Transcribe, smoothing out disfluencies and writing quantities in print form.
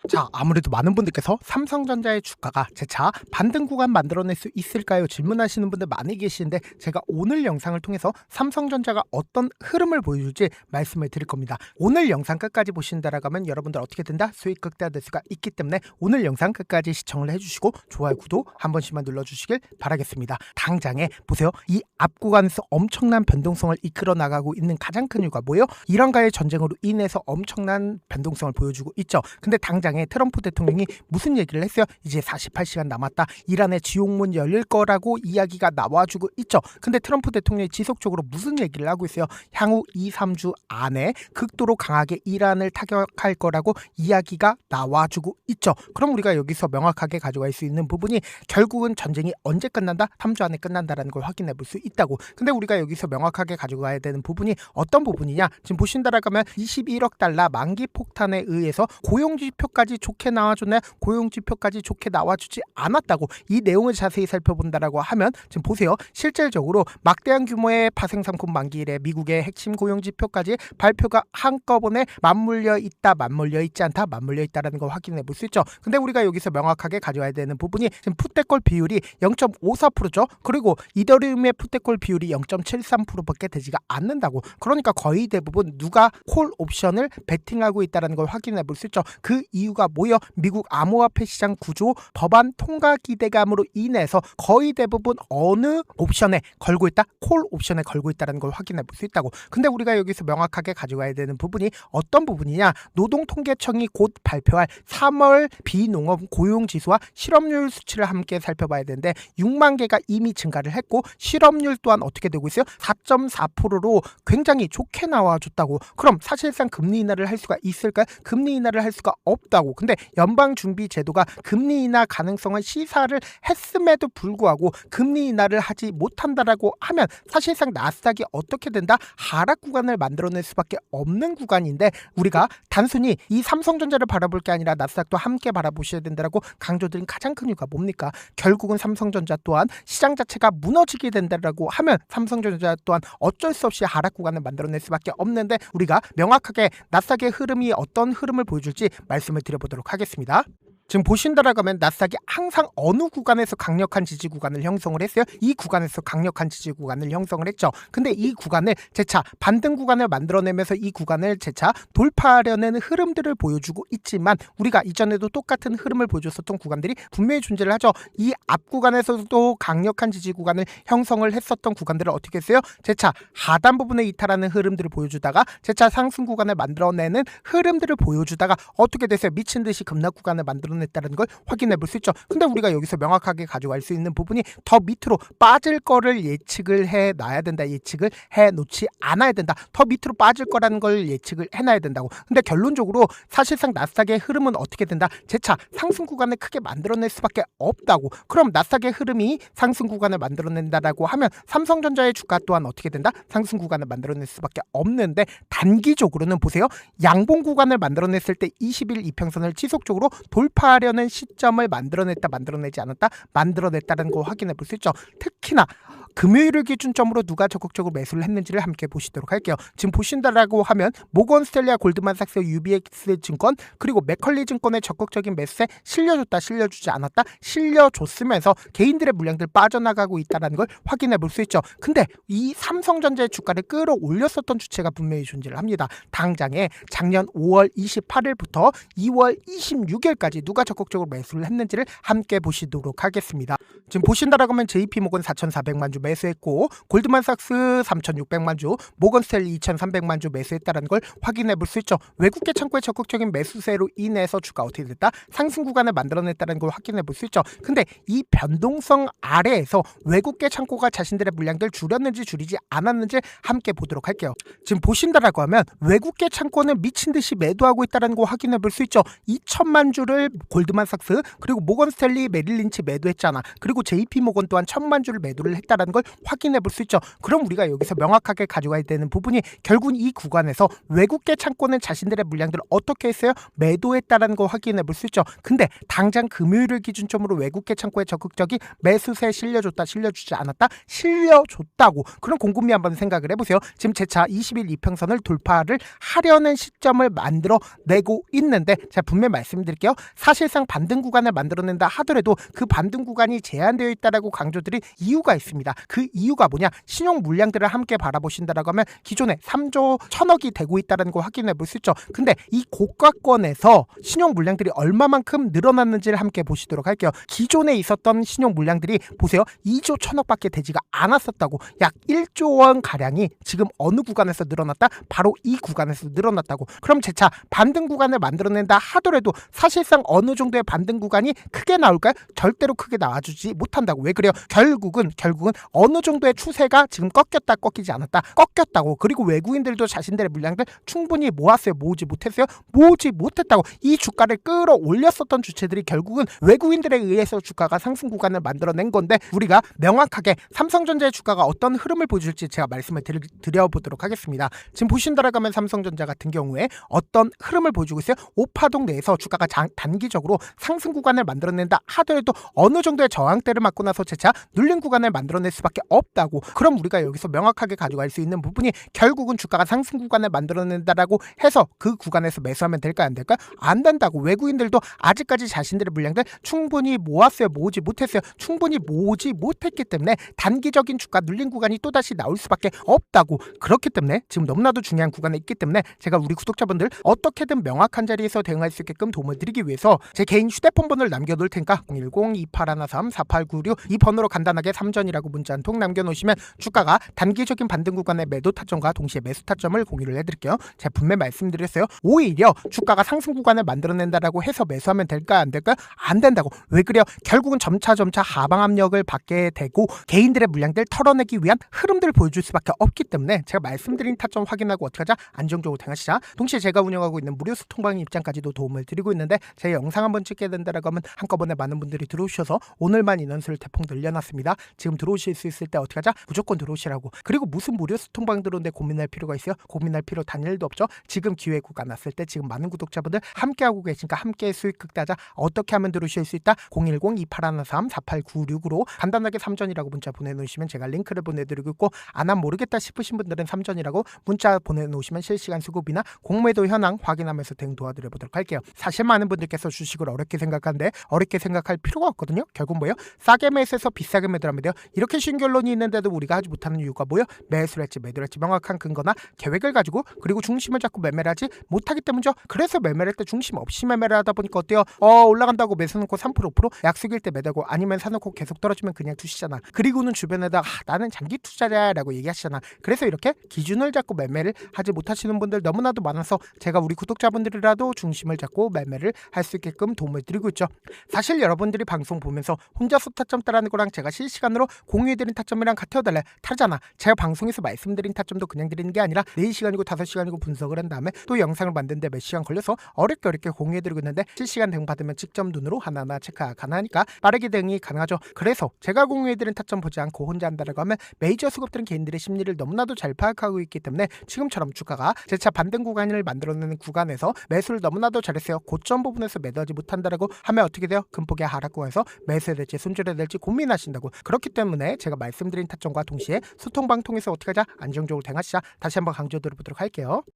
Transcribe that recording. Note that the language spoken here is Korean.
자, 아무래도 많은 분들께서 삼성전자의 주가가 재차 반등 구간 만들어낼 수 있을까요? 질문하시는 분들 많이 계시는데 제가 오늘 영상을 통해서 삼성전자가 어떤 흐름을 보여줄지 말씀을 드릴 겁니다. 오늘 영상 끝까지 보신다라고 하면 여러분들 어떻게 된다? 수익 극대화될 수가 있기 때문에 오늘 영상 끝까지 시청을 해주시고 좋아요, 구독 한 번씩만 눌러주시길 바라겠습니다. 당장에 보세요. 이 앞 구간에서 엄청난 변동성을 이끌어 나가고 있는 가장 큰 이유가 뭐예요? 이란과의 전쟁으로 인해서 엄청난 변동성을 보여주고 있죠. 근데 당장에 트럼프 대통령이 무슨 얘기를 했어요? 이제 48시간 남았다. 이란의 지옥문 열릴 거라고 이야기가 나와주고 있죠. 근데 트럼프 대통령이 지속적으로 무슨 얘기를 하고 있어요? 향후 2-3주 안에 극도로 강하게 이란을 타격할 거라고 이야기가 나와주고 있죠. 그럼 우리가 여기서 명확하게 가져갈 수 있는 부분이 결국은 전쟁이 언제 끝난다? 3주 안에 끝난다라는 걸 확인해 볼 수 있다고. 근데 우리가 여기서 명확하게 가져가야 되는 부분이 어떤 부분이냐? 지금 보신다라고 하면 21억 달러 만기 폭탄에 의해서 고용지표까지 좋게 나와줬나요? 고용지표까지 좋게 나와주지 않았다고. 이 내용을 자세히 살펴본다라고 하면 지금 보세요. 실질적으로 막대한 규모의 파생상품 만기일에 미국의 핵심 고용지표까지 발표가 한꺼번에 맞물려 있다, 맞물려 있지 않다, 맞물려 있다라는 걸 확인해 볼 수 있죠. 근데 우리가 여기서 명확하게 가져와야 되는 부분이 지금 풋대콜 비율이 0.54%죠. 그리고 이더리움의 풋대콜 비율이 0.73%밖에 되지가 않는다고. 그러니까 거의 대부분 누가 콜 옵션을 베팅하고 있다는 걸 확인해 볼 수 있죠. 그 이유가 뭐예요? 미국 암호화폐 시장 구조 법안 통과 기대감으로 인해서 거의 대부분 어느 옵션에 걸고 있다? 콜 옵션에 걸고 있다는 걸 확인해 볼 수 있다고. 근데 우리가 여기서 명확하게 가져가야 되는 부분이 어떤 부분이냐? 노동통계청이 곧 발표할 3월 비농업 고용지수와 실업률 수치를 함께 살펴봐야 되는데 6만 개가 이미 증가를 했고 실업률 또한 어떻게 되고 있어요? 4.4%로 굉장히 좋게 나와줬다고. 그럼 사실상 금리 인하를 할 수가 있을까요? 금리 인하를 할 수가 없다고. 근데 연방준비제도가 금리 인하 가능성을 시사를 했음에도 불구하고 금리 인하를 하지 못한다라고 하면 사실상 나스닥이 어떻게 된다? 하락 구간을 만들어낼 수밖에 없는 구간인데 우리가 단순히 이 삼성전자를 바라볼 게 아니라 나스닥도 함께 바라보셔야 된다라고 강조드린 가장 큰 이유가 뭡니까? 결국은 삼성전자 또한 시장 자체가 무너지게 된다라고 하면 삼성전자 또한 어쩔 수 없이 하락 구간을 만들어낼 수밖에 없는데 우리가 명확하게 나스닥의 흐름이 어떤 흐름을 보여줄지 말씀을 드려보도록 하겠습니다. 지금 보신다라고 하면 나스닥이 항상 어느 구간에서 강력한 지지 구간을 형성을 했어요? 이 구간에서 강력한 지지 구간을 형성을 했죠. 근데 이 구간을 재차 반등 구간을 만들어내면서 이 구간을 재차 돌파하려는 흐름들을 보여주고 있지만 우리가 이전에도 똑같은 흐름을 보여줬었던 구간들이 분명히 존재를 하죠. 이 앞 구간에서도 강력한 지지 구간을 형성을 했었던 구간들을 어떻게 했어요? 재차 하단 부분에 이탈하는 흐름들을 보여주다가 재차 상승 구간을 만들어내는 흐름들을 보여주다가 어떻게 됐어요? 미친 듯이 급락 구간을 만들어냈다는 걸 확인해 볼 수 있죠. 근데 우리가 여기서 명확하게 가져갈 수 있는 부분이 더 밑으로 빠질 거를 예측을 해 놔야 된다. 예측을 해 놓지 않아야 된다. 더 밑으로 빠질 거라는 걸 예측을 해놔야 된다고. 근데 결론적으로 사실상 나스닥의 흐름은 어떻게 된다? 재차 상승 구간을 크게 만들어낼 수밖에 없다고. 그럼 나스닥의 흐름이 상승 구간을 만들어낸다라고 하면 삼성전자의 주가 또한 어떻게 된다? 상승 구간을 만들어낼 수밖에 없는데 단기적으로는 보세요. 양봉 구간을 만들어냈을 때 20일 이평선을 지속적으로 돌파하려는 시점을 만들어냈다, 만들어내지 않았다, 만들어냈다는 거 확인해 볼 수 있죠. 특히나 금요일을 기준점으로 누가 적극적으로 매수를 했는지를 함께 보시도록 할게요. 지금 보신다라고 하면 모건스탠리와 골드만삭스, UBS 증권 그리고 맥컬리 증권의 적극적인 매수에 실려줬다, 실려주지 않았다, 실려줬으면서 개인들의 물량들 빠져나가고 있다는 걸 확인해 볼 수 있죠. 근데 이 삼성전자의 주가를 끌어올렸었던 주체가 분명히 존재를 합니다. 당장에 작년 5월 28일부터 2월 26일까지 누가 적극적으로 매수를 했는지를 함께 보시도록 하겠습니다. 지금 보신다라고 하면 JP모건 4,400만 주 매수했고 골드만삭스 3,600만 주, 모건스탠리 2,300만 주 매수했다는 걸 확인해 볼 수 있죠. 외국계 창고의 적극적인 매수세로 인해서 주가 어떻게 됐다? 상승 구간을 만들어냈다는 걸 확인해 볼 수 있죠. 근데 이 변동성 아래에서 외국계 창고가 자신들의 물량들 줄였는지 줄이지 않았는지 함께 보도록 할게요. 지금 보신다라고 하면 외국계 창고는 미친 듯이 매도하고 있다는 거 확인해 볼 수 있죠. 2천만 주를 골드만삭스 그리고 모건스탠리, 메릴린치 매도했잖아. 그리고 JP모건 또한 1,000만 주를 매도를 했다는 걸 걸 확인해 볼 수 있죠. 그럼 우리가 여기서 명확하게 가져가야 되는 부분이 결국은 이 구간에서 외국계 창고는 자신들의 물량들을 어떻게 했어요? 매도했다라는 거 확인해 볼 수 있죠. 근데 당장 금요일을 기준점으로 외국계 창고에 적극적인 매수세 실려줬다, 실려주지 않았다? 실려줬다고. 그럼 곰곰이 한번 생각을 해보세요. 지금 제차 20일 이평선을 돌파를 하려는 시점을 만들어내고 있는데 제가 분명히 말씀드릴게요. 사실상 반등 구간을 만들어낸다 하더라도 그 반등 구간이 제한되어 있다라고 강조드린 이유가 있습니다. 그 이유가 뭐냐? 신용 물량들을 함께 바라보신다라고 하면 기존에 3조 1,000억이 되고 있다는 거 확인해 볼 수 있죠. 근데 이 고가권에서 신용 물량들이 얼마만큼 늘어났는지를 함께 보시도록 할게요. 기존에 있었던 신용 물량들이 보세요. 2조 1,000억밖에 되지가 않았었다고. 약 1조 원 가량이 지금 어느 구간에서 늘어났다? 바로 이 구간에서 늘어났다고. 그럼 재차 반등 구간을 만들어낸다 하더라도 사실상 어느 정도의 반등 구간이 크게 나올까요? 절대로 크게 나와주지 못한다고. 왜 그래요? 결국은 어느 정도의 추세가 지금 꺾였다, 꺾이지 않았다, 꺾였다고. 그리고 외국인들도 자신들의 물량들 충분히 모았어요? 모으지 못했어요? 모으지 못했다고. 이 주가를 끌어올렸었던 주체들이 결국은 외국인들에 의해서 주가가 상승 구간을 만들어낸 건데, 우리가 명확하게 삼성전자의 주가가 어떤 흐름을 보여줄지 제가 말씀을 드려보도록 하겠습니다. 지금 보신다라고 하면 삼성전자 같은 경우에 어떤 흐름을 보여주고 있어요? 5파동 내에서 주가가 단기적으로 상승 구간을 만들어낸다 하더라도 어느 정도의 저항대를 맞고 나서 재차 눌린 구간을 만들어낼 수밖에 없다고. 그럼 우리가 여기서 명확하게 가져갈 수 있는 부분이 결국은 주가가 상승 구간을 만들어낸다라고 해서 그 구간에서 매수하면 될까요? 안 될까요? 안 된다고. 외국인들도 아직까지 자신들의 물량들 충분히 모았어요? 모으지 못했어요? 충분히 모으지 못했기 때문에 단기적인 주가 눌린 구간이 또다시 나올 수밖에 없다고. 그렇기 때문에 지금 너무나도 중요한 구간에 있기 때문에 제가 우리 구독자분들 어떻게든 명확한 자리에서 대응할 수 있게끔 도움을 드리기 위해서 제 개인 휴대폰 번호를 남겨놓을 테니까 010-2813-4896 이 번호로 간단하게 3전이라고 문자 한 통 남겨놓으시면 주가가 단기적인 반등 구간의 매도 타점과 동시에 매수 타점을 공유를 해드릴게요. 제가 분명히 말씀드렸어요. 오히려 주가가 상승 구간을 만들어낸다라고 해서 매수하면 될까요? 안 될까요? 안 된다고. 왜 그래요? 결국은 점차 하방 압력을 받게 되고 개인들의 물량들 털어내기 위한 흐름들을 보여줄 수밖에 없기 때문에 제가 말씀드린 타점 확인하고 어떻게 하자? 안정적으로 대응하시자. 동시에 제가 운영하고 있는 무료 소통방 입장까지도 도움을 드리고 있는데 제 영상 한번 찍게 된다라고 하면 한꺼번에 많은 분들이 들어오셔서 오늘만 인원수를 대폭 늘려놨습니다. 지금 들어오실 수 있을 때 어떻게 하자? 무조건 들어오시라고. 그리고 무슨 무료 소통방 들어오는데 고민할 필요가 있어요? 고민할 필요 단일도 없죠. 지금 기회구가 났을 때 지금 많은 구독자분들 함께하고 계시니까 함께 수익 극대하자. 어떻게 하면 들어오실 수 있다? 010-2813-4896으로 간단하게 3전이라고 문자 보내놓으시면 제가 링크를 보내드리고 있고, 안 모르겠다 싶으신 분들은 3전이라고 문자 보내놓으시면 실시간 수급이나 공매도 현황 확인하면서 대응 도와드려보도록 할게요. 사실 많은 분들께서 주식을 어렵게 생각하는데 어렵게 생각할 필요가 없거든요. 결국 뭐예요? 싸게 매수해서 비싸게 매도하면 돼요. 이렇게 쉬운 결론이 있는데도 우리가 하지 못하는 이유가 뭐예요? 매수를 했지 매도를 했지 명확한 근거나 계획을 가지고 그리고 중심을 잡고 매매를 하지 못하기 때문이죠. 그래서 매매를 할 때 중심 없이 매매를 하다 보니까 어때요? 올라간다고 매수 놓고 3% 5% 약속일 때 매도고 아니면 사놓고 계속 떨어지면 그냥 두시잖아. 그리고는 주변에다 나는 장기 투자자 라고 얘기하시잖아. 그래서 이렇게 기준을 잡고 매매를 하지 못하시는 분들 너무나도 많아서 제가 우리 구독자분들이라도 중심을 잡고 매매를 할 수 있게끔 도움을 드리고 있죠. 사실 여러분들이 방송 보면서 혼자서 타점 따라하는 거랑 제가 실시간으로 공유해드린 타점이랑 같아요 달라요? 다르잖아. 제가 방송에서 말씀드린 타점도 그냥 드리는 게 아니라 4시간이고 5시간이고 분석을 한 다음에 또 영상을 만드는데 몇 시간 걸려서 어렵게 공유해드리고 있는데 실시간 대응 받으면 직접 눈으로 하나하나 체크가 가능하니까 빠르게 대응이 가능하죠. 그래서 제가 공유해드린 타점 보지 않고 혼자 한다라고 하면 메이저 수급들은 개인들의 심리를 너무나도 잘 파악하고 있기 때문에 지금처럼 주가가 재차 반등 구간을 만들어내는 구간에서 매수를 너무나도 잘했어요. 고점 부분에서 매도하지 못한다라고 하면 어떻게 돼요? 금폭의 하락 구간에서 매수해야 될지 손절해야 될지 고민하신다고. 그렇기 때문에 제가 말씀드린 타점과 동시에 소통방 통해서 어떻게 하자? 안정적으로 대응하시자. 다시 한번 강조드려보도록 할게요.